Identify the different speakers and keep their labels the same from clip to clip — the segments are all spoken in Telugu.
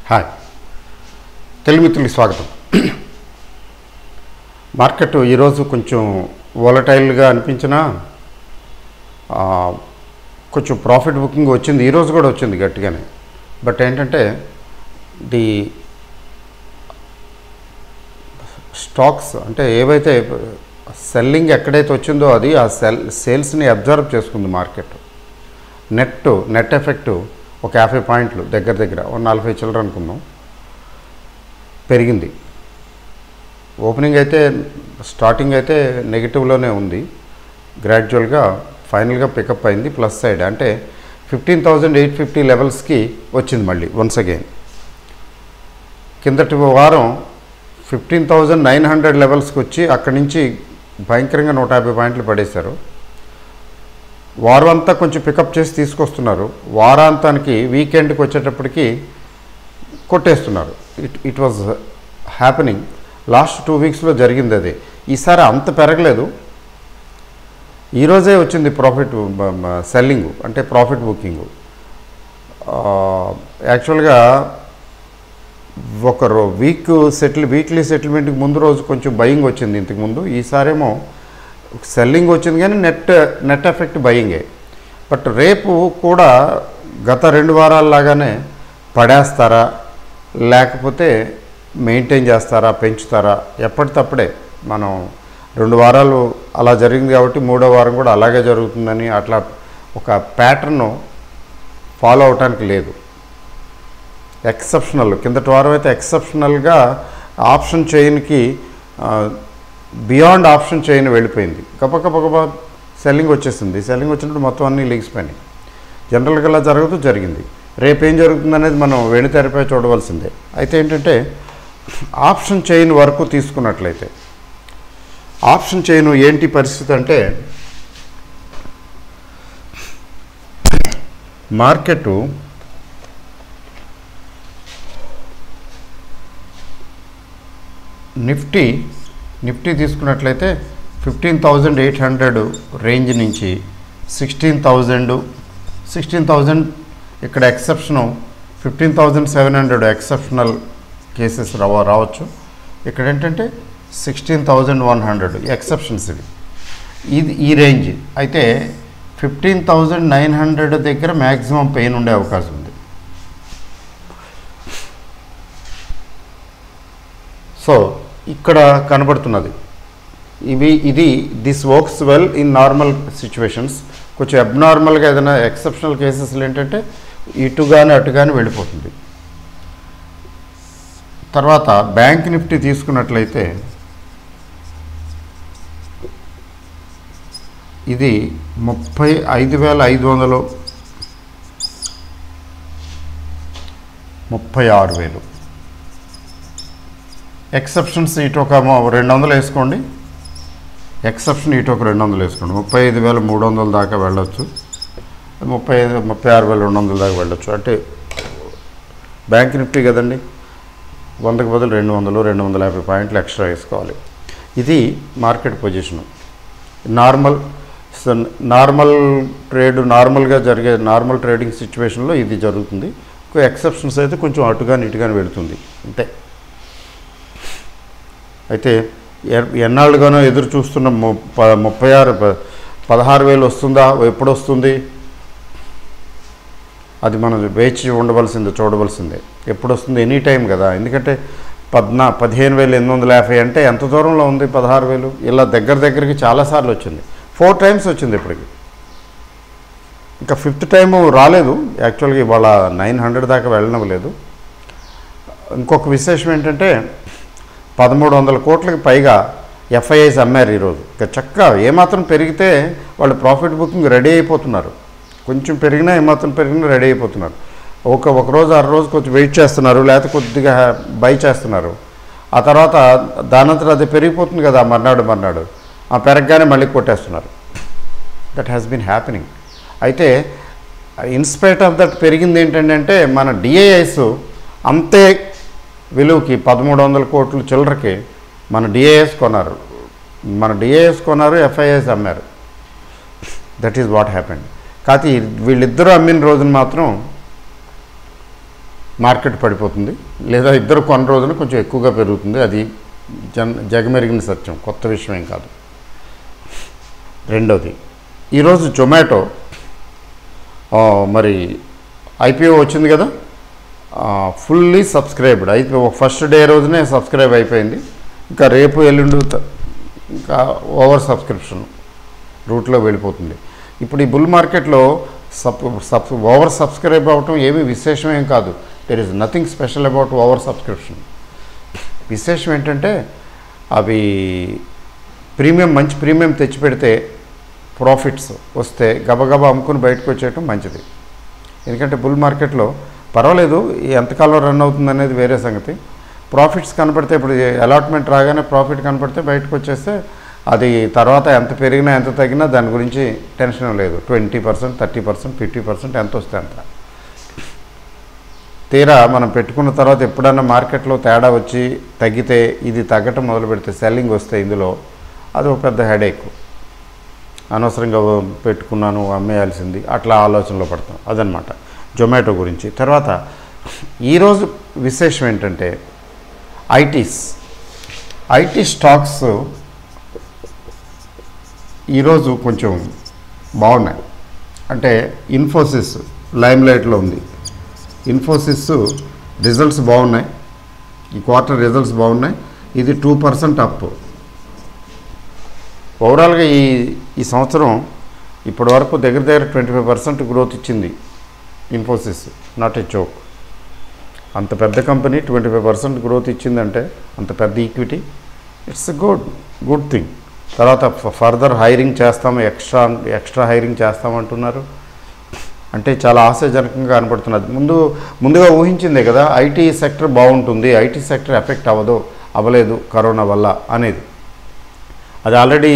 Speaker 1: హాయ్ తెలుగు మిత్రులకి స్వాగతం. మార్కెట్ ఈరోజు కొంచెం వాలటైల్గా అనిపించినా కొంచెం ప్రాఫిట్ బుకింగ్ వచ్చింది. ఈరోజు కూడా వచ్చింది గట్టిగానే. బట్ ఏంటంటే ది స్టాక్స్ అంటే ఏవైతే సెల్లింగ్ ఎక్కడైతే వచ్చిందో అది ఆ సేల్స్ని అబ్జర్వ్ చేసుకుంది మార్కెట్. నెట్ ఎఫెక్ట్ ఒక 50 పాయింట్లు దగ్గర 40 చిల్లర అనుకుందాం పెరిగింది. ఓపెనింగ్ అయితే స్టార్టింగ్ అయితే నెగిటివ్లోనే ఉంది, గ్రాడ్యువల్గా ఫైనల్గా పికప్ అయింది ప్లస్ సైడ్. అంటే 15,850 లెవెల్స్కి వచ్చింది మళ్ళీ వన్స్ అగైన్. కిందటి వారం 15,900 లెవెల్స్కి వచ్చి అక్కడి నుంచి భయంకరంగా 150 పాయింట్లు పడేశారు. వారం అంతా కొంచెం పికప్ చేసి తీసుకొస్తున్నారు. వారాంతానికి వీకెండ్కి వచ్చేటప్పటికి కొట్టేస్తున్నారు. It was happening. లాస్ట్ 2 వీక్స్లో జరిగింది అది. ఈసారి అంత పెరగలేదు. ఈరోజే వచ్చింది ప్రాఫిట్ సెల్లింగ్ అంటే ప్రాఫిట్ బుకింగ్. యాక్చువల్గా ఒక వీక్లీ సెటిల్మెంట్కి ముందు రోజు కొంచెం బయింగ్ వచ్చింది ఇంతకుముందు. ఈసారేమో సెల్లింగ్ వచ్చింది కానీ నెట్ ఎఫెక్ట్ బయింగే. బట్ రేపు కూడా గత 2 వారాల్లాగానే పడేస్తారా లేకపోతే మెయింటైన్ చేస్తారా పెంచుతారా ఎప్పటికప్పుడే. మనం 2 వారాలు అలా జరిగింది కాబట్టి 3వ వారం కూడా అలాగే జరుగుతుందని అట్లా ఒక ప్యాటర్న్ ఫాలో అవటానికి లేదు. ఎక్సెప్షనల్ కిందటి వారం అయితే ఎక్సెప్షనల్గా ఆప్షన్ చైన్కి బియాండ్ ఆప్షన్ చైన్ వెళ్ళిపోయింది. గబగబా సెల్లింగ్ వచ్చేసింది. సెల్లింగ్ వచ్చినప్పుడు మొత్తం అన్నీ లెగిసిపోయినాయి. జనరల్గా అలా జరిగింది. రేపు ఏం జరుగుతుందనేది మనం వెనుతెరపై చూడవలసిందే. అయితే ఏంటంటే ఆప్షన్ చైన్ వరకు తీసుకున్నట్లయితే ఆప్షన్ చైన్ ఏంటి పరిస్థితి అంటే మార్కెట్ నిఫ్టీ తీసుకున్నట్లయితే 15,800 రేంజ్ నుంచి 16,000 ఇక్కడ ఎక్సెప్షను 15,700 ఎక్సెప్షనల్ కేసెస్ రావచ్చు. ఇక్కడ ఏంటంటే 16,100 ఎక్సెప్షన్స్. ఇది ఈ రేంజ్. అయితే 15,900 దగ్గర మ్యాక్సిమం పెయిన్ ఉండే అవకాశం ఉంది. సో ఇక్కడ కనబడుతున్నది this works well in normal situations. కొంచెం అబ్నార్మల్గా ఏదైనా ఎక్సెప్షనల్ కేసెస్లో ఏంటంటే ఇటు కానీ అటు కానీ వెళ్ళిపోతుంది. తర్వాత బ్యాంక్ నిఫ్టీ తీసుకున్నట్లయితే ఇది 35,500 36,000. ఎక్సెప్షన్స్ ఇటు ఒక 200 వేసుకోండి. ఎక్సెప్షన్ ఇటు ఒక 200 వేసుకోండి. 35,300 దాకా వెళ్ళొచ్చు. 36,200 దాకా వెళ్ళొచ్చు. అంటే బ్యాంక్ నిఫ్టీ కదండి, 100కి బదులు 200 250 పాయింట్లు ఎక్స్ట్రా వేసుకోవాలి. ఇది మార్కెట్ పొజిషను. నార్మల్ ట్రేడ్ నార్మల్గా జరిగే నార్మల్ ట్రేడింగ్ సిచ్యువేషన్లో ఇది జరుగుతుంది. ఎక్సెప్షన్స్ అయితే కొంచెం అటుగాని ఇటుగాని వెళుతుంది అంతే. అయితే ఎన్నాళ్ళుగానో ఎదురు చూస్తున్న 16,000 వస్తుందా, ఎప్పుడు వస్తుంది అది మనం వేచి చూడవలసిందే. ఎప్పుడు వస్తుంది ఎనీ టైం కదా. ఎందుకంటే 15,850 అంటే ఎంత దూరంలో ఉంది 16,000. ఇలా దగ్గరికి చాలాసార్లు వచ్చింది. 4 టైమ్స్ వచ్చింది ఇప్పటికి. ఇంకా 5th టైం రాలేదు. యాక్చువల్గా ఇవాళ 900 దాకా వెళ్ళడం లేదు. ఇంకొక విశేషం ఏంటంటే 1,300 కోట్లకి పైగా ఎఫ్ఐఐస్ అమ్మారు ఈరోజు. ఇక చక్కగా ఏమాత్రం పెరిగితే వాళ్ళు ప్రాఫిట్ బుకింగ్ రెడీ అయిపోతున్నారు. కొంచెం పెరిగినా ఏమాత్రం పెరిగినా రెడీ అయిపోతున్నారు. ఒక రోజు 6 రోజు కొంచెం వెయిట్ చేస్తున్నారు, లేకపోతే కొద్దిగా బై చేస్తున్నారు. ఆ తర్వాత దానంతరం అది పెరిగిపోతుంది కదా మర్నాడు ఆ పెరగగానే మళ్ళీ కొట్టేస్తున్నారు. That has been happening. అయితే ఇన్స్పైట్ ఆఫ్ దట్ పెరిగింది ఏంటంటే మన డిఐఐస్ అంతే విలువకి 1,300 కోట్లు చిల్లరకి మన డిఐఎస్ కొన్నారు, ఎఫ్ఐఐస్ అమ్మారు. That is what happened. కాకపోతే వీళ్ళిద్దరూ అమ్మిన రోజున మాత్రం మార్కెట్ పడిపోతుంది, లేదా ఇద్దరు కొన్న రోజున కొంచెం ఎక్కువగా పెరుగుతుంది. అది జగమెరిగిన సత్యం, కొత్త విషయం ఏం కాదు. రెండోది, ఈరోజు జొమాటో మరి ఐపీఓ వచ్చింది కదా, ఫుల్లీ సబ్స్క్రైబ్డ్ అయిపోయి ఫస్ట్ డే రోజునే సబ్స్క్రైబ్ అయిపోయింది. ఇంకా రేపు ఎల్లుండి ఇంకా ఓవర్ సబ్స్క్రిప్షన్ రూట్లో వెళ్ళిపోతుంది. ఇప్పుడు ఈ బుల్ మార్కెట్లో ఓవర్ సబ్స్క్రైబ్ అవ్వటం ఏమీ విశేషం ఏం కాదు. There is nothing special about over subscription. విశేషం ఏంటంటే అవి మంచి ప్రీమియం తెచ్చిపెడితే ప్రాఫిట్స్ వస్తే గబగబా అమ్ముకుని బయటకు వచ్చేయటం మంచిది. ఎందుకంటే బుల్ మార్కెట్లో పర్వాలేదు, ఎంతకాలం రన్ అవుతుంది అనేది వేరే సంగతి. ప్రాఫిట్స్ కనపడితే, ఇప్పుడు అలాట్మెంట్ రాగానే ప్రాఫిట్ కనపడితే బయటకు వచ్చేస్తే అది తర్వాత ఎంత పెరిగినా ఎంత తగ్గినా దాని గురించి టెన్షన్ లేదు. 20%, 30%, 50% ఎంత వస్తే అంత. తీరా మనం పెట్టుకున్న తర్వాత ఎప్పుడన్నా మార్కెట్లో తేడా వచ్చి తగ్గితే, ఇది తగ్గటం మొదలు పెడితే, సెల్లింగ్ వస్తే ఇందులో అది ఒక పెద్ద హెడేక్. అనవసరంగా పెట్టుకున్నాను, అమ్మేయాల్సింది, అట్లా ఆలోచనలో పడతాం. అదనమాట జొమాటో గురించి. తర్వాత ఈరోజు విశేషం ఏంటంటే ఐటీ స్టాక్స్ ఈరోజు కొంచెం బాగున్నాయి. అంటే ఇన్ఫోసిస్ లైమ్లైట్లో ఉంది. ఇన్ఫోసిస్ రిజల్ట్స్ బాగున్నాయి, ఈ క్వార్టర్ రిజల్ట్స్ బాగున్నాయి. ఇది 2% అప్. ఓవరాల్గా ఈ సంవత్సరం ఇప్పటి వరకు దగ్గర 25% గ్రోత్ ఇచ్చింది ఇన్ఫోసిస్. Not a joke. అంత పెద్ద కంపెనీ 25% గ్రోత్ ఇచ్చిందంటే, అంత పెద్ద ఈక్విటీ, ఇట్స్ గుడ్ థింగ్. తర్వాత ఫర్దర్ హైరింగ్ చేస్తాము, ఎక్స్ట్రా హైరింగ్ చేస్తామంటున్నారు. అంటే చాలా ఆశాజనకంగా కనపడుతున్నది. ముందుగా ఊహించిందే కదా, ఐటీ సెక్టర్ బాగుంటుంది, ఐటీ సెక్టర్ ఎఫెక్ట్ అవ్వలేదు కరోనా వల్ల అనేది. అది ఆల్రెడీ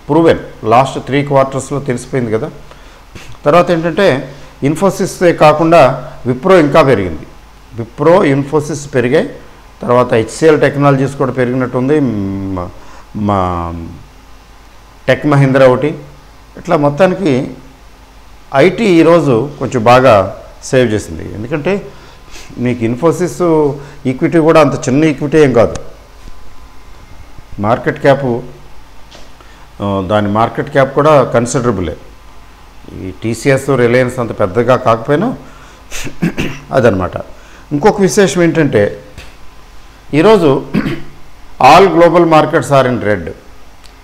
Speaker 1: ప్రూవెన్, లాస్ట్ 3 క్వార్టర్స్లో తెలిసిపోయింది కదా. తర్వాత ఏంటంటే ఇన్ఫోసిసే కాకుండా విప్రో ఇంకా పెరిగింది. విప్రో, ఇన్ఫోసిస్ పెరిగాయి. తర్వాత హెచ్సిఎల్ టెక్నాలజీస్ కూడా పెరిగినట్టుంది, మా టెక్ మహీంద్రా ఒకటి. ఇట్లా మొత్తానికి ఐటీ ఈరోజు కొంచెం బాగా సేవ్ చేసింది. ఎందుకంటే మీకు ఇన్ఫోసిస్ ఈక్విటీ కూడా అంత చిన్న ఈక్విటీ ఏం కాదు. దాని మార్కెట్ క్యాప్ కూడా కన్సిడరబులే. ఈ టీసీఎస్, రిలయన్స్ అంత పెద్దగా కాకపోయినా అదనమాట. ఇంకొక విశేషం ఏంటంటే ఈరోజు all global markets are in red,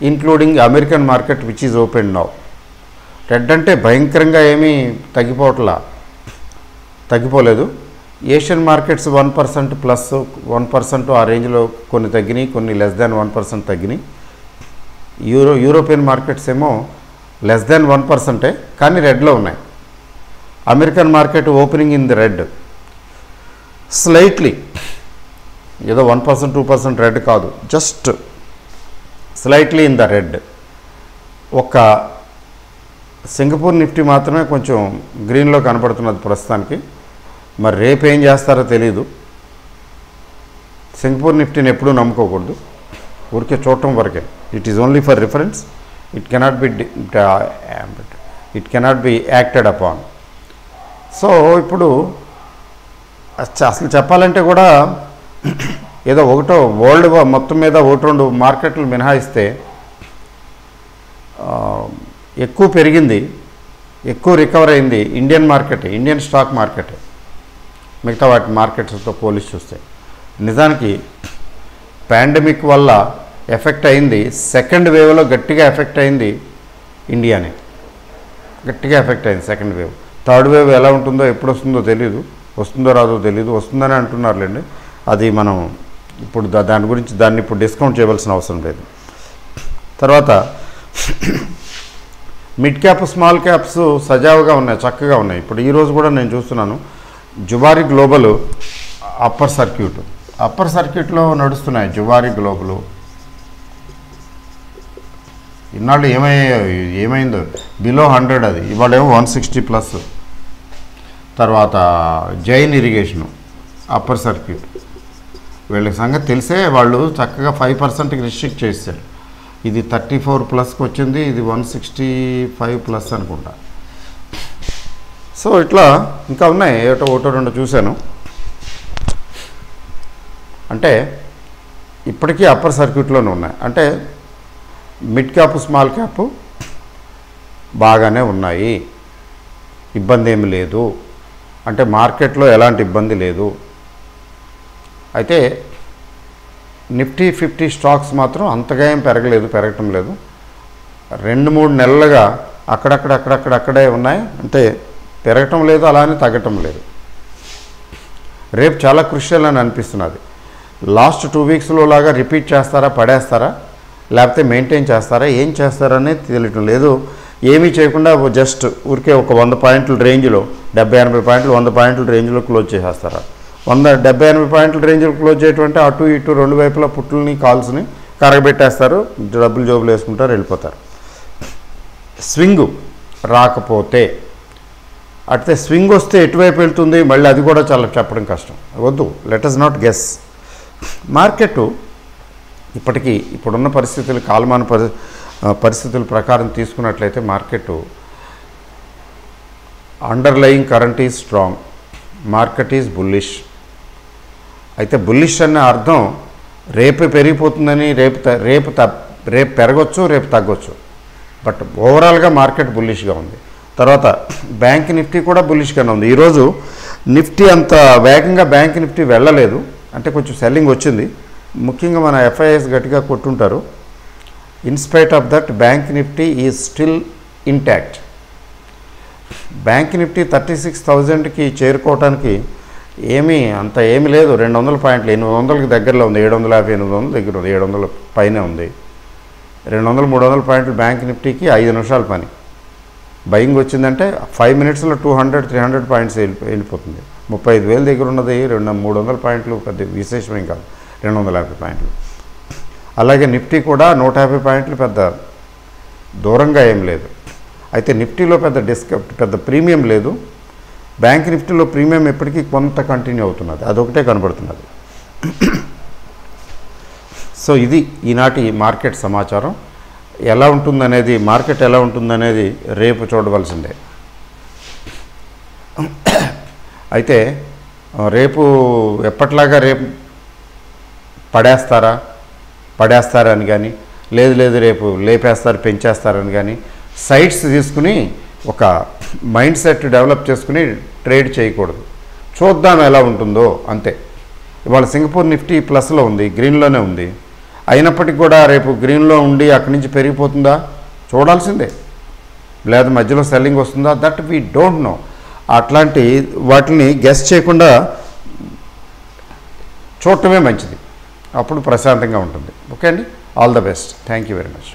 Speaker 1: including American market which is open now. Red అంటే భయంకరంగా ఏమీ తగ్గిపోలేదు. ఏషియన్ మార్కెట్స్ 1% ప్లస్ 1% ఆ రేంజ్లో కొన్ని తగ్గినాయి, కొన్ని లెస్ దాన్ 1% తగ్గినాయి. యూరోపియన్ మార్కెట్స్ ఏమో లెస్ దాన్ 1%, కానీ రెడ్లో ఉన్నాయి. American market opening in the red slightly, ఏదో 1%, 2% రెడ్ కాదు, just slightly in the red. ఒక సింగపూర్ నిఫ్టీ మాత్రమే కొంచెం గ్రీన్లో కనపడుతున్నది ప్రస్తుతానికి. మరి రేపు ఏం చేస్తారో తెలీదు. సింగపూర్ నిఫ్టీని ఎప్పుడూ నమ్ముకోకూడదు, ఊరికే చూడటం వరకే. It is only for reference. It cannot be acted upon. So ఇప్పుడు అసలు చెప్పాలంటే కూడా ఏదో వరల్డ్ మొత్తం మీద 1-2 మార్కెట్లు మినహాయిస్తే ఎక్కువ పెరిగింది, ఎక్కువ రికవర్ అయింది ఇండియన్ స్టాక్ మార్కెట్ మిగతా వాటి మార్కెట్స్తో పోలిసి చూస్తే. నిజానికి పాండమిక్ వల్ల ఎఫెక్ట్ అయింది, సెకండ్ వేవ్లో గట్టిగా ఎఫెక్ట్ అయింది ఇండియానే. గట్టిగా ఎఫెక్ట్ అయింది సెకండ్ వేవ్. థర్డ్ వేవ్ ఎలా ఉంటుందో, ఎప్పుడు వస్తుందో తెలీదు, వస్తుందో రాదో తెలీదు. వస్తుందని అంటున్నారులేండి. అది మనం ఇప్పుడు దాన్ని ఇప్పుడు డిస్కౌంట్ చేయవలసిన అవసరం లేదు. తర్వాత మిడ్ క్యాప్, స్మాల్ క్యాప్స్ సజావుగా ఉన్నాయి, చక్కగా ఉన్నాయి. ఇప్పుడు ఈరోజు కూడా నేను చూస్తున్నాను జువారీ గ్లోబల్ అప్పర్ సర్క్యూట్లో నడుస్తున్నాయి. జువారీ గ్లోబల్ ఇన్నాళ్ళు ఏమైందో బిలో 100, అది ఇవాళేమో 160+. తర్వాత జైన్ ఇరిగేషను అప్పర్ సర్క్యూట్, వీళ్ళకి సంగతి తెలిసే వాళ్ళు చక్కగా 5%కి రిస్ట్రిక్ట్ చేశారు. ఇది 34+కి వచ్చింది, ఇది 165+ అనుకుంటా. సో ఇట్లా ఇంకా ఉన్నాయి, ఒకటో 2 చూశాను. అంటే ఇప్పటికీ అప్పర్ సర్క్యూట్లోనే ఉన్నాయి. అంటే మిడ్ క్యాప్ స్మాల్ క్యాప్ బాగానే ఉన్నాయి, ఇబ్బంది ఏమి లేదు, అంటే మార్కెట్లో ఎలాంటి ఇబ్బంది లేదు. అయితే నిఫ్టీ 50 స్టాక్స్ మాత్రం అంతగా ఏం పెరగటం లేదు. 2-3 నెలలుగా అక్కడక్కడే ఉన్నాయి, అంటే పెరగటం లేదు, అలానే తగ్గటం లేదు. రేపు చాలా క్రుషియల్ అని అనిపిస్తున్నది. లాస్ట్ 2 వీక్స్లో లాగా రిపీట్ చేస్తారా, పడేస్తారా, లేకపోతే మెయింటైన్ చేస్తారా, ఏం చేస్తారనే తెలియటం లేదు. ఏమీ చేయకుండా జస్ట్ ఊరికే ఒక 100 పాయింట్ల రేంజ్లో 70-80 పాయింట్లు 100 పాయింట్ల రేంజ్లో క్లోజ్ చేసేస్తారా? 170-80 పాయింట్ల రేంజ్లో క్లోజ్ చేయటం అటు ఇటు 2 వైపులా పుట్టుల్ని కాల్స్ని కరగబెట్టేస్తారు, డబ్బులు జోబులు వేసుకుంటారు, వెళ్ళిపోతారు. స్వింగ్ రాకపోతే, అయితే స్వింగ్ వస్తే ఎటువైపు వెళ్తుంది మళ్ళీ అది కూడా చాలా చెప్పడం కష్టం. వద్దు, let us not guess. Market ఇప్పుడున్న పరిస్థితులు, కాలమాన పరిస్థితుల ప్రకారం తీసుకున్నట్లయితే market underlying current is strong, market is bullish. అయితే బుల్లిష్ అన్న అర్థం రేపు పెరిగిపోతుందని, రేపు పెరగచ్చు, రేపు తగ్గొచ్చు. బట్ ఓవరాల్గా మార్కెట్ బుల్లిష్గా ఉంది. తర్వాత బ్యాంక్ నిఫ్టీ కూడా బుల్లిష్గానే ఉంది. ఈరోజు నిఫ్టీ అంత వేగంగా బ్యాంక్ నిఫ్టీ వెళ్ళలేదు, అంటే కొంచెం సెల్లింగ్ వచ్చింది. ముఖ్యంగా మన FIIs గట్టిగా కొట్టుంటారు. In spite of that bank Nifty is still intact. Bank Nifty 36,000కి చేరుకోవడానికి ఏమీ లేదు. 200 పాయింట్లు, 800కి దగ్గరలో ఉంది, 750-800 దగ్గర ఉంది, 700 పైనే ఉంది. 200-300 పాయింట్లు బ్యాంక్ నిఫ్టీకి 5 నిమిషాల పని. బయింగ్ వచ్చిందంటే 5 మినిట్స్లో 200-300 పాయింట్స్ వెళ్ళిపోతుంది. 35,000 దగ్గర ఉన్నది 300 పాయింట్లు పెద్ద విశేషమేం కాదు, 250 పాయింట్లు. అలాగే నిఫ్టీ కూడా 150 పాయింట్లు పెద్ద దూరంగా ఏం లేదు. అయితే నిఫ్టీలో పెద్ద ప్రీమియం లేదు. బ్యాంక్ నిఫ్టీలో ప్రీమియం ఎప్పటికీ కొంత కంటిన్యూ అవుతున్నది, అదొకటే కనబడుతున్నది. సో ఇది ఈనాటి మార్కెట్ సమాచారం. మార్కెట్ ఎలా ఉంటుందనేది రేపు చూడవలసిందే. అయితే రేపు ఎప్పట్లాగా రేపు పడేస్తారని కానీ, లేదు రేపు లేపేస్తారు, పెంచేస్తారని కానీ సైట్స్ తీసుకుని ఒక మైండ్ సెట్ డెవలప్ చేసుకుని ట్రేడ్ చేయకూడదు. చూద్దాం ఎలా ఉంటుందో అంతే. ఇవాళ సింగపూర్ నిఫ్టీ ప్లస్లో ఉంది, గ్రీన్లోనే ఉంది. అయినప్పటికీ కూడా రేపు గ్రీన్లో ఉండి అక్కడి నుంచి పెరిగిపోతుందా చూడాల్సిందే, లేదా మధ్యలో సెల్లింగ్ వస్తుందా, దట్ వీ డోంట్ నో. అట్లాంటి వాటిని గెస్ చేయకుండా చూడటమే మంచిది, అప్పుడు ప్రశాంతంగా ఉంటుంది. ఓకే అండి, all the best, thank you very much.